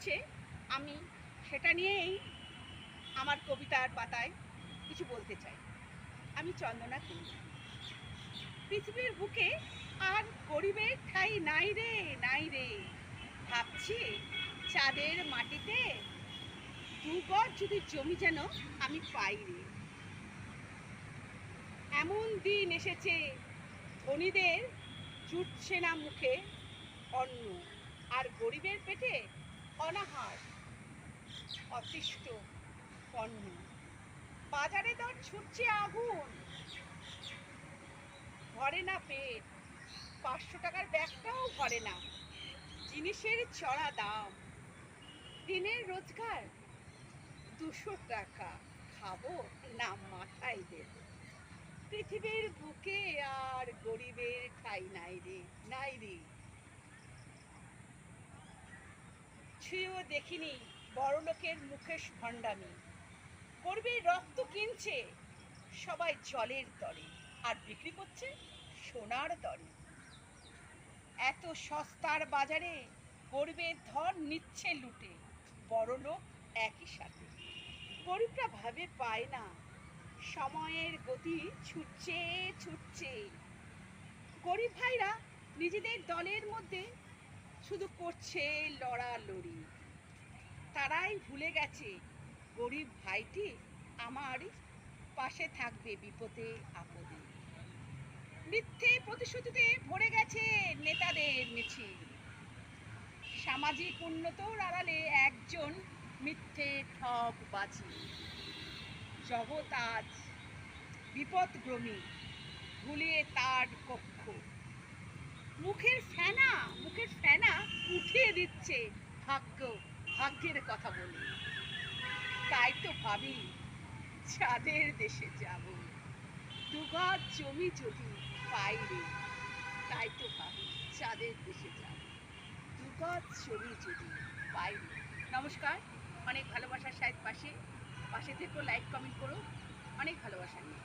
হচ্ছে আমি সেটা নিয়েই আমার কবিতার পাতায় কিছু বলতে চাই। আমি চন্দনা কুণ্ডু। পৃথিবীর বুকে আর গরিবের ঠাঁই নাই রে, নাই রে। ভাবছি চাঁদের মাটিতে দুগজ যদি জমি যেন আমি পাই রে। এমন দিন এসেছে ধনীদের জুটছে না মুখে অন্ন, আর গরিবের পেটে অনাহার অতিষ্ঠ পণ্য। বাজারে দর ছুটছে আগুন, ভরে না পেট, 500 টাকার ব্যাগটাও ভরে না। জিনিসের চড়া দাম, দিনের রোজগার 200 টাকা, খাবো না মাথায় দেব। পৃথিবীর বুকে আর গরিবের ঠাঁই নাই রে, নাই রে। ছুঁয়েও দেখিনি বড়লোকের মুখেশ ভণ্ডামি। গরিবের রক্ত কিনছে সবাই জলের দরে, আর বিক্রি করছে সোনার দরে। এত সস্তার বাজারে গরিবের ধন নিচ্ছে লুটে বড়লোক একই সাথে। গরিবরা ভাবে পায় না সময়ের গতি ছুটছে, ছুটছে। গরিব ভাইরা নিজেদের দলের মধ্যে শুধু করছে লড়ালড়ি। তারাই ভুলে গেছে গরিব ভাইটি আমার পাশে থাকবে বিপদে আপদে। মিথ্যে প্রতিশ্রুতিতে ভরে গেছে নেতাদের মিছিল। সামাজিক উন্নতর আড়ালে একজন মিথ্যে ঠকবাজি। জগৎ আজ বিপদগ্রমী, ভুলিয়ে তার কক্ষ। মুখের ফেনা উঠিয়ে দিচ্ছে ভাগ্য, ভাগ্যের কথা বলে। তাই তো ভাবি চাঁদের দেশে যাব, দুগজ জমি যদি পাই রে। তাই তো ভাবি চাঁদের দেশে যাব, দুগজ জমি যদি পাই রে। নমস্কার, অনেক ভালোবাসার সাথে পাশে পাশে থেকেও লাইক কমেন্ট করো। অনেক ভালোবাসা নিয়ে।